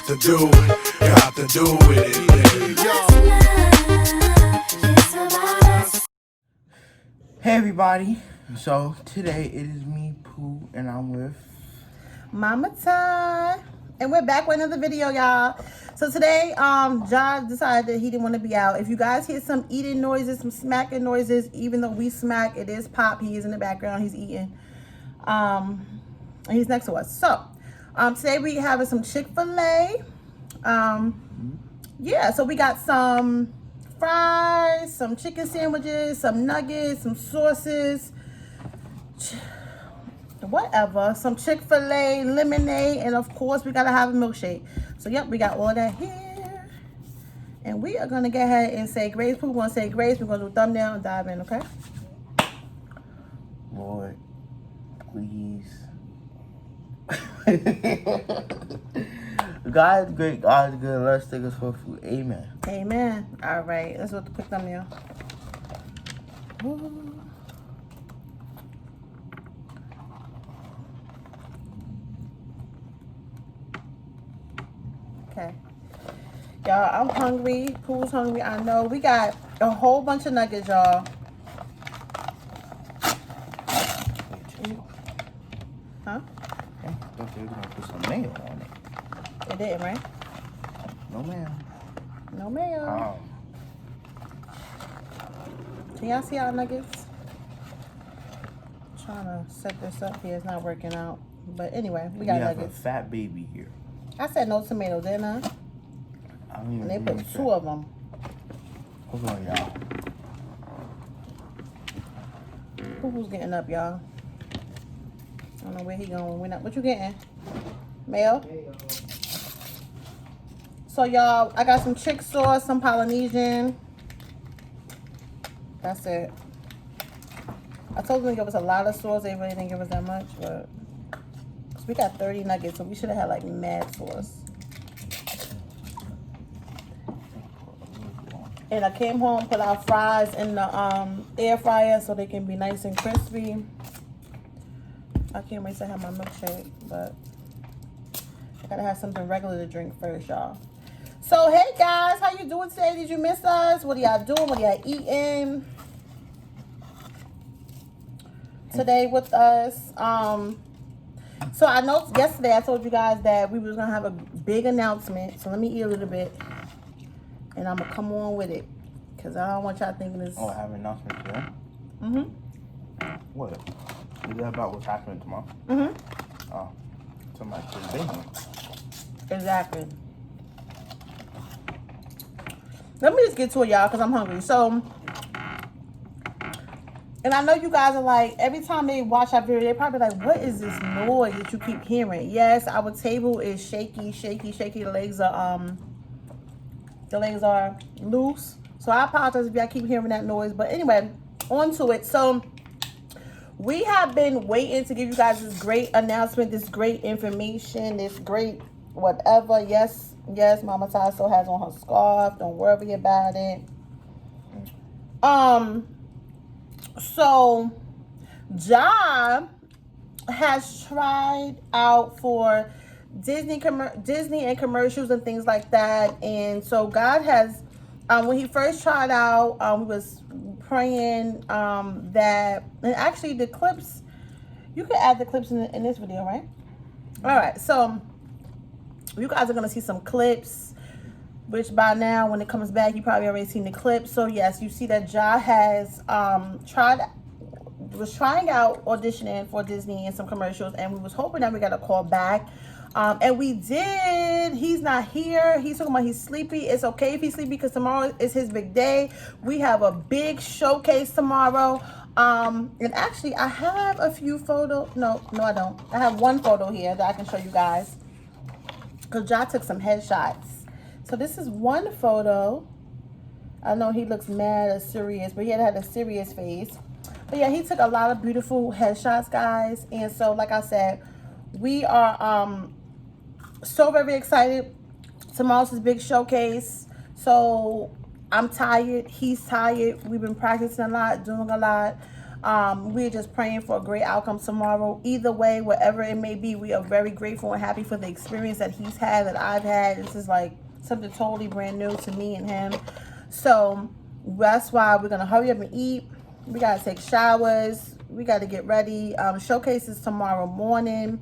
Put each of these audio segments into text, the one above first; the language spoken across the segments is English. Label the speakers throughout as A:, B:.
A: to do it, got to do with it.
B: Hey everybody, so today it is me, Pooh, and I'm with
C: Mama Time, and we're back with another video, y'all. So today, Jahs decided that he didn't want to be out. If you guys hear some eating noises, some smacking noises, even though we smack, it is Pop. He is in the background. He's eating. And he's next to us. So, today we having some Chick-fil-A. Yeah. So we got some fries, some chicken sandwiches, some nuggets, some sauces. Whatever, some Chick-fil-A, lemonade, and of course we gotta have a milkshake. So yep, we got all that here, and we are gonna go ahead and say grace. People want to say grace. We're gonna do a thumbnail and dive in. Okay.
B: Lord, please. God is great, God is good. Let's take us for food. Amen.
C: Amen. All right, let's do the quick thumbnail. Ooh. Okay, y'all, I'm hungry. Pooh's hungry. I know. We got a whole bunch of nuggets, y'all. Huh?
B: Okay, I thought they were gonna put some mayo on it.
C: They didn't, right?
B: No ma'am.
C: No mayo. Can y'all see our nuggets? Trying to set this up here. It's not working out. But anyway, we got nuggets.
B: We have a fat baby here.
C: I said no tomato, didn't I?
B: I mean,
C: And they put two of them.
B: Hold on, y'all.
C: Who's getting up, y'all? I don't know where he going. We're not. What you getting? Mayo? So, y'all, I got some chick sauce, some Polynesian. That's it. I told them to give us a lot of sauce. They really didn't give us that much, but we got 30 nuggets, so we should have had like mad sauce. And I came home, put our fries in the air fryer so they can be nice and crispy. I can't wait to have my milkshake, but I gotta have something regular to drink first, y'all. So hey guys, how you doing today? Did you miss us? What are y'all doing? What are y'all eating today with us? So I know yesterday I told you guys that we was gonna have a big announcement. So let me eat a little bit, and I'm gonna come on with it, cause I don't want y'all thinking this.
B: Oh, I have an announcement today. What? Is that about what's happening tomorrow? Oh, somebody said baby.
C: Exactly. Let me just get to it, y'all, cause I'm hungry. So. And I know you guys are like, every time they watch our video, they're probably like, what is this noise that you keep hearing? Yes, our table is shaky, shaky, shaky. The legs are loose. So I apologize if y'all keep hearing that noise. But anyway, on to it. So we have been waiting to give you guys this great announcement, this great information, this great whatever. Yes, Mama Ty still has on her scarf. Don't worry about it. So, Jahs has tried out for Disney and commercials and things like that. And so God has, when he first tried out, we was praying that, and actually the clips, you can add the clips in this video, right? All right, so you guys are going to see some clips, which by now, when it comes back, you probably already seen the clip. So yes, you see that Jahs has was trying out auditioning for Disney and some commercials, and we was hoping that we got a call back. And we did. He's not here. He's talking about he's sleepy. It's okay if he's sleepy because tomorrow is his big day. We have a big showcase tomorrow. And actually, I have a few photos. No, I don't. I have one photo here that I can show you guys because Jahs took some headshots. So this is one photo. I know he looks mad or serious, but he had a serious face. But yeah, he took a lot of beautiful headshots, guys. And so, like I said, we are so very excited. Tomorrow's his big showcase. So I'm tired. He's tired. We've been practicing a lot, doing a lot. We're just praying for a great outcome tomorrow. Either way, whatever it may be, we are very grateful and happy for the experience that he's had, that I've had. This is like something totally brand new to me and him. So that's why we're going to hurry up and eat. We got to take showers. We got to get ready. Showcase is tomorrow morning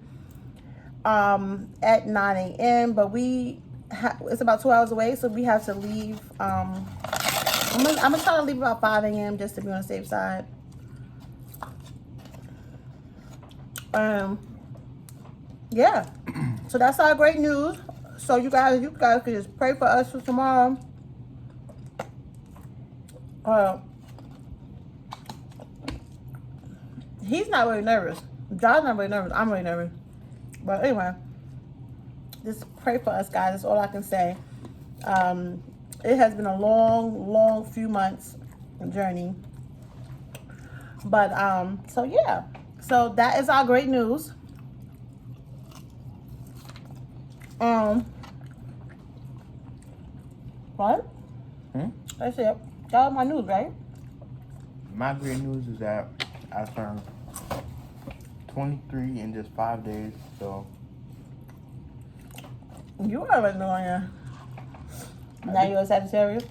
C: at 9 a.m. But it's about 2 hours away, so we have to leave. I'm gonna try to leave about 5 a.m. just to be on the safe side. Yeah. So that's our great news. So you guys can just pray for us for tomorrow. He's not really nervous. John's not really nervous. I'm really nervous. But anyway, just pray for us, guys. That's all I can say. It has been a long few months journey. But so yeah. So that is our great news. What? That's it. That was my news, right?
B: My great news is that I turned 23 in just 5 days, so.
C: You already know, yeah. Now you're a Sagittarius?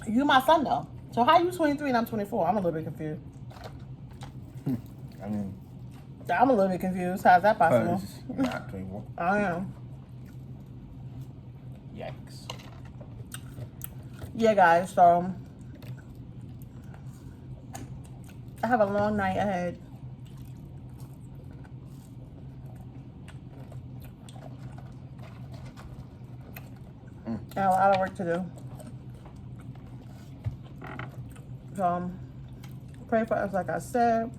C: You my son, though. So how you 23 and I'm 24? I'm a little bit confused.
B: I mean,
C: I'm a little bit confused. How's that possible?
B: Not 21.
C: I am.
B: Yikes.
C: Yeah, guys, so I have a long night ahead. I have a lot of work to do. So pray for us, like I said.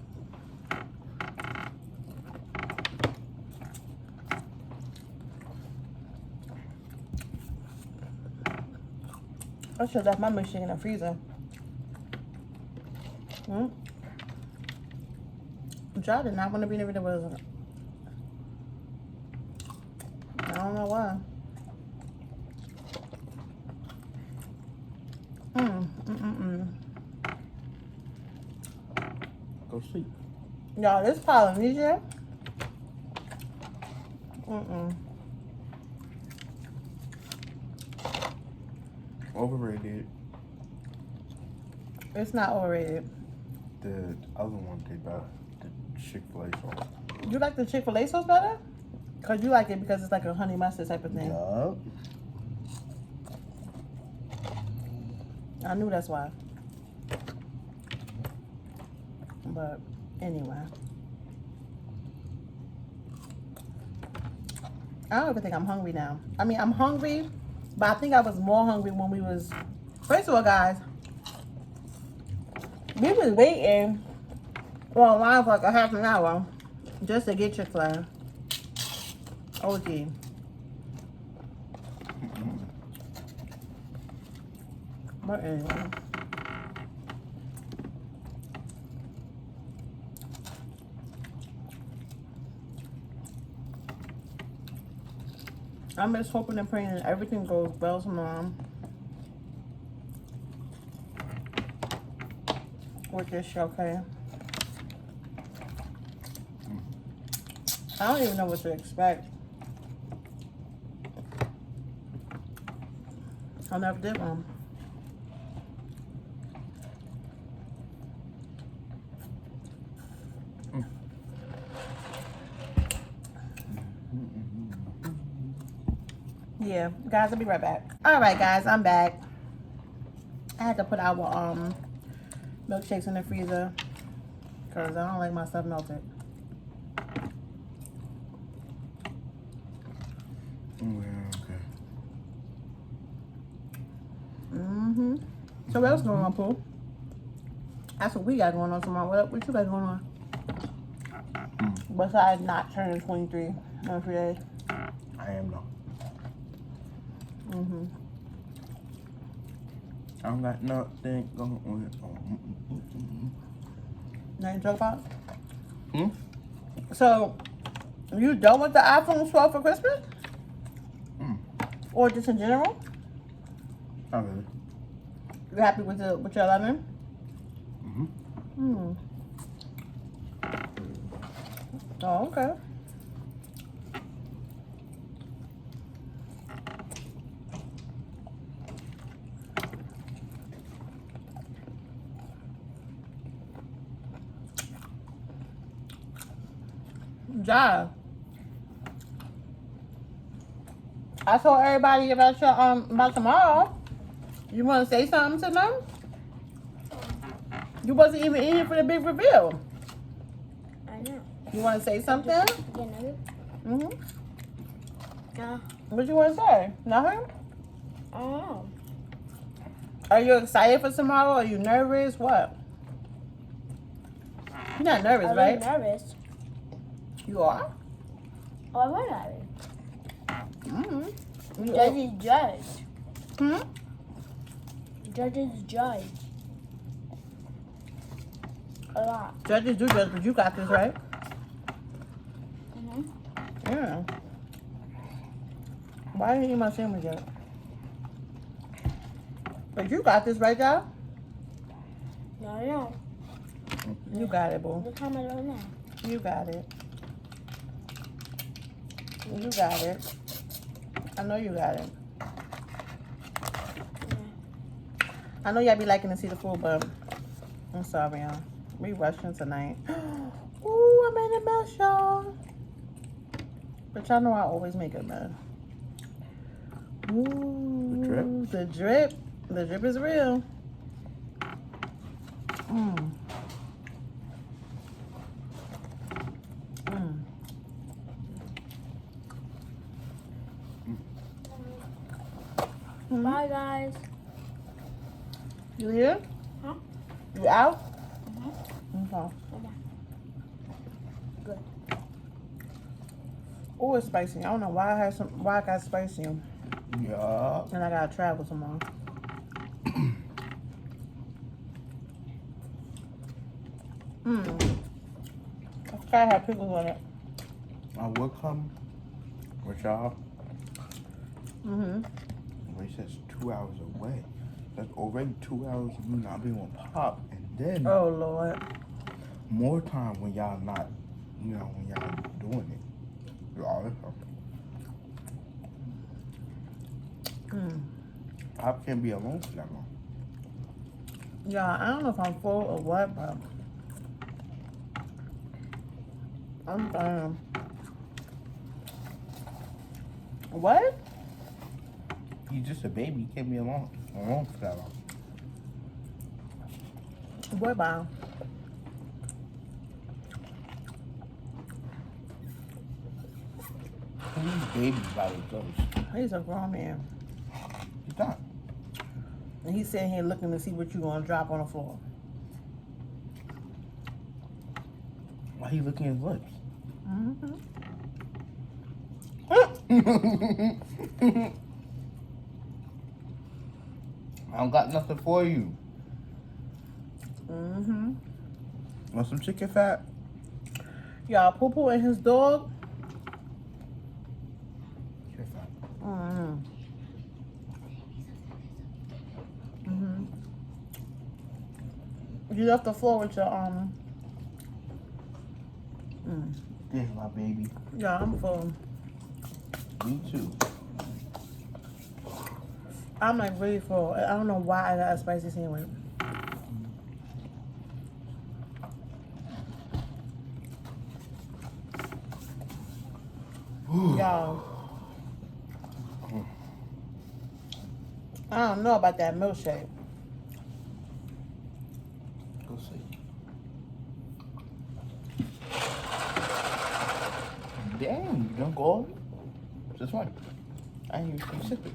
C: I should have left my milkshake in the freezer. John did not want to be near the was. I don't know why.
B: Go sleep.
C: Y'all, this Polynesia.
B: Overrated.
C: It's not overrated.
B: The other one they bought, the Chick-fil-A sauce.
C: You like the Chick-fil-A sauce better? Because you like it because it's like a honey mustard type of thing.
B: Yup.
C: I knew that's why. But anyway. I don't even think I'm hungry now. I mean, I'm hungry, but I think I was more hungry when we was... First of all, guys, we was waiting online for like a half an hour just to get Chick-fil-A. OG. But anyway. I'm just hoping and praying that everything goes well tomorrow with this show, okay? I don't even know what to expect. I never did one. Yeah, guys, I'll be right back. All right, guys, I'm back. I had to put our milkshakes in the freezer because I don't like my stuff melted.
B: Okay.
C: So what else going on, Pooh? That's what we got going on tomorrow. What you got going on? Besides not turning 23 in a few days.
B: I am though. I don't got nothing going on.
C: Nothing to talk about? So, you done with the iPhone 12 for Christmas? Or just in general?
B: Not really.
C: You happy with your lemon?
B: Mm-hmm.
C: Oh, okay. Jahs. I told everybody about your about tomorrow. You want to say something to them? You wasn't even in here for the big reveal.
D: I know.
C: You want to say something?
D: You know?
C: Mhm.
D: Yeah.
C: What you want to say? Nothing.
D: I don't know.
C: Are you excited for tomorrow? Are you nervous? What? You're not nervous,
D: I'm
C: right?
D: nervous.
C: You are.
D: Oh, I'm not nervous.
C: Mm-hmm.
D: Judge is judge.
C: Hmm?
D: Judge is judge. A lot.
C: Judges do judge, but you got this, right?
D: Mm-hmm.
C: Yeah. Why didn't you eat my sandwich yet? But you got this, right, y'all?
D: No, no.
C: You got it, boo.
D: Look how much I don't know.
C: You got it. You got it. I know you got it. I know y'all be liking to see the food, but I'm sorry, y'all. We rushing tonight. Ooh, I made a mess, y'all. But y'all know I always make a mess. Ooh,
B: The drip?
C: The drip. The drip is real. Mmm. Mmm.
D: Bye, guys.
C: You here?
D: Huh?
C: You out?
D: Mm-hmm.
C: Okay.
D: Good.
C: Oh, it's spicy. I don't know why why I got spicy
B: Yeah.
C: and I gotta travel tomorrow. Mmm. I gotta have pickles on it.
B: I will come with y'all.
C: Mm-hmm.
B: But he says 2 hours away. That's already 2 hours of me not being on pop. And then
C: Oh, Lord.
B: more time when y'all not, you know, when y'all doing it. Y'all,
C: Mm.
B: Pop can't be alone for that long.
C: Y'all, I don't know if I'm full or what, but I'm What?
B: He's just a baby. He can't be alone for that long.
C: What about?
B: Who these babies by themselves?
C: He's a grown man.
B: He's not.
C: And he's sitting here looking to see what you gonna drop on the floor.
B: Why he licking his lips?
C: Mm-hmm.
B: I don't got nothing for you.
C: Mm-hmm.
B: Want some chicken fat?
C: Y'all, Poo Poo and his dog.
B: Chicken fat.
C: Mm-hmm. Mm-hmm. You left the floor with your
B: This is my baby.
C: Yeah, I'm full.
B: Me too.
C: I'm like really full. I don't know why I got a spicy sandwich. Y'all, I don't know about that milkshake.
B: Go see. Dang, you don't go all of it? Just one. I ain't even sip it.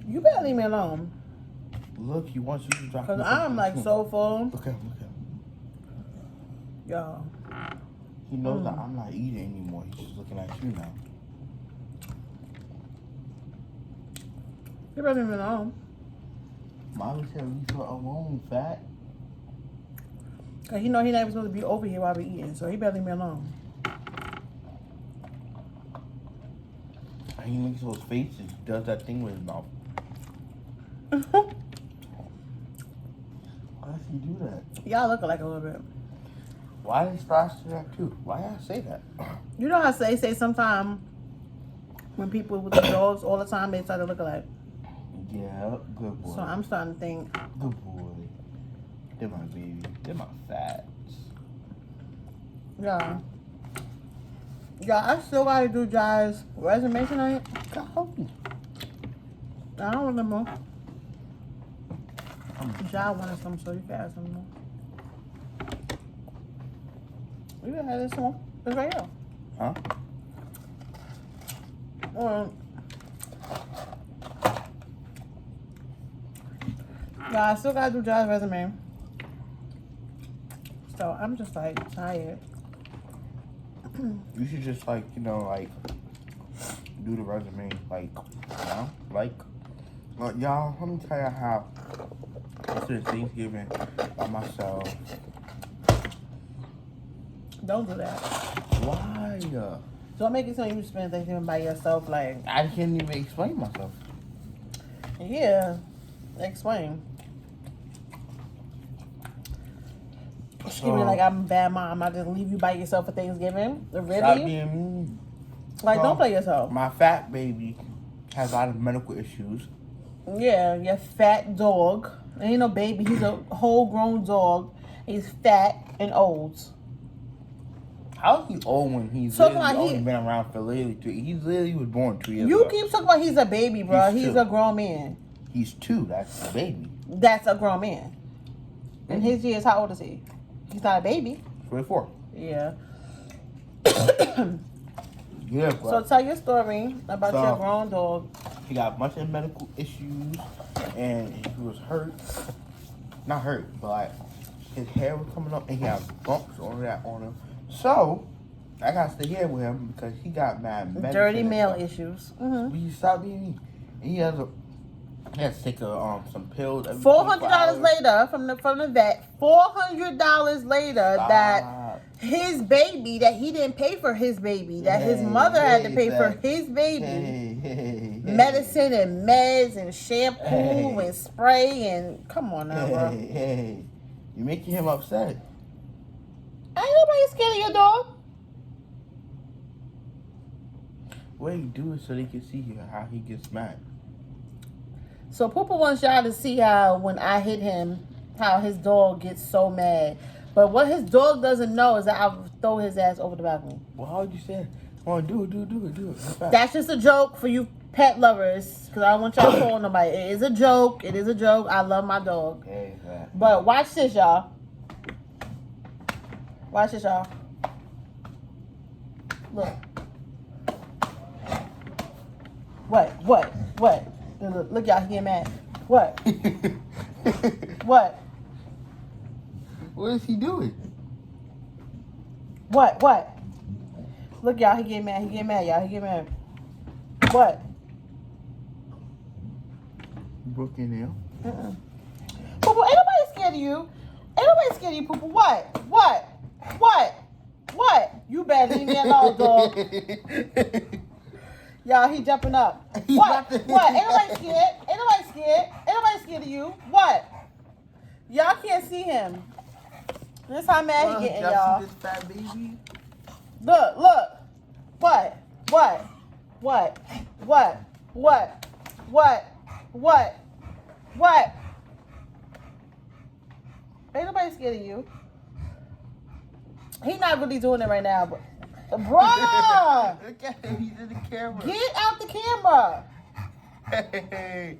C: You better leave me alone.
B: Look, he wants you to drop.
C: Because I'm like so full.
B: Look at him, look at him.
C: Y'all.
B: He knows that I'm not eating anymore. He's just looking at you now.
C: You better leave me alone.
B: Mommy said leave her alone, fat.
C: Because he know he not even supposed to be over here while we eating. So he better leave me alone.
B: he makes those faces. He does that thing with his mouth. Why does he do that?
C: Y'all look alike a little bit.
B: Why does Frosty do that too? Why I say that?
C: You know how they say sometimes when people with the dogs all the time they start to look alike.
B: Yeah, good boy.
C: So I'm starting to think.
B: Good boy. They're my baby. They're my fats.
C: Yeah. Yeah, I still gotta do Jahs' resume tonight.
B: Golly.
C: I don't remember. Jahs wanted some, so you can ask him more. You can have this one. It's right here.
B: Huh?
C: Yeah, I still gotta do Jahs' resume. So I'm just like tired.
B: You should just like, you know, like do the resume, like, you know, like y'all. Let me tell you how yesterday Thanksgiving by myself.
C: Don't do that.
B: Why?
C: Don't make it so you spend Thanksgiving by yourself. Like,
B: I can't even explain myself.
C: yeah, explain. Excuse me, like I'm a bad mom. I just leave you by yourself for Thanksgiving.
B: Stop
C: Really?
B: being mean.
C: Like, don't play yourself.
B: My fat baby has a lot of medical issues.
C: Yeah, your fat dog. Ain't no baby. He's a whole grown dog. He's fat and old.
B: How's he old when he's
C: So
B: literally
C: come on,
B: only been around for literally 3? He literally was born 2 years
C: You
B: ago.
C: keep talking about he's a baby, bro.
B: He's
C: He's
B: two.
C: a grown man.
B: He's 2. That's the baby.
C: That's a grown man. In his years, how old is he? He's not a baby.
B: 24.
C: Yeah.
B: Yeah,
C: So
B: bro.
C: tell your story about
B: So-
C: your grown dog.
B: He got a bunch of medical issues, and he was hurt. Not hurt, but like his hair was coming up, and he had bumps on him. So I got to stay here with him because he got mad medicine.
C: Dirty
B: and
C: male
B: stuff.
C: issues. Mm-hmm.
B: Will you stop being mean? And he has to take some pills. every
C: $400
B: 24 hours.
C: later from the vet. $400 later that
B: Stop.
C: his baby, that he didn't pay for his baby, that his mother had to pay for his baby.
B: Hey.
C: Medicine and meds and shampoo
B: Hey.
C: and spray and come on now, bro.
B: Hey, you're making him upset.
C: Ain't nobody scared of your dog.
B: What you do it so they can see how he gets mad.
C: So Poopa wants y'all to see how when I hit him, how his dog gets so mad. But what his dog doesn't know is that I'll throw his ass over the balcony.
B: Well, how would you say it? Come on, do it.
C: That's just a joke for you pet lovers, because I don't want y'all calling nobody. It is a joke. It is a joke. I love my dog.
B: Okay, that.
C: But watch this, y'all. Watch this, y'all. Look. What? Look, y'all, he getting mad. What? What?
B: What is he doing?
C: What? Look, y'all, he getting mad. He getting mad, y'all. He getting mad. What?
B: Broke your nail.
C: Poopa, ain't nobody scared of you. Ain't nobody scared of you, Poopa. What? You better leave me alone, dog. Y'all, he jumping up. What? Ain't nobody scared. Ain't nobody scared of you. What? Y'all can't see him. This how mad he getting, y'all.
B: This fat baby.
C: Look. What? Ain't nobody scared of you. He not really doing it right now, but bruh,
B: Look at him. He's in the camera.
C: get out the camera.
B: Hey,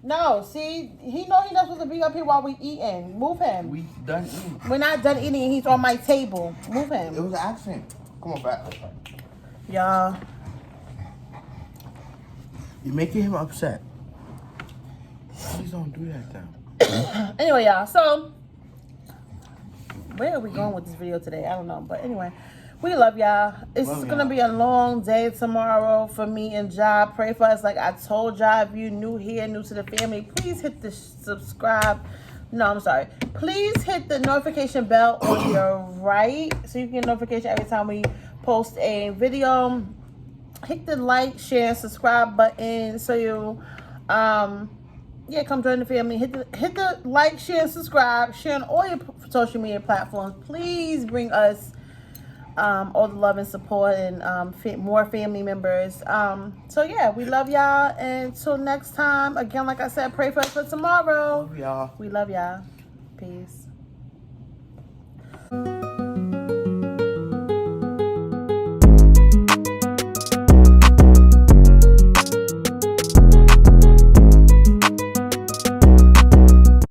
C: No, see, he know he not supposed to be up here while we eating. Move him.
B: we done eating.
C: We're not done eating and he's on my table. Move
B: It
C: him.
B: was an accident. Come on, back.
C: Y'all.
B: You're making him upset. Please don't do that, though.
C: Anyway, y'all, so where are we going with this video today? I don't know, but anyway, we love y'all. It's
B: Love
C: gonna
B: y'all.
C: be a long day tomorrow for me and Ja. Pray for us. Like I told y'all, if you new here, new to the family, please hit the subscribe. No, I'm sorry. Please hit the notification bell on your right so you can get notification every time we post a video. hit the like, share, and subscribe button so you yeah, come join the family. Hit the like, share, and subscribe. Share on all your social media platforms. Please bring us all the love and support and more family members. So yeah, we love y'all. And until next time, again, like I said, pray for us for tomorrow.
B: Love y'all.
C: We love y'all. Peace.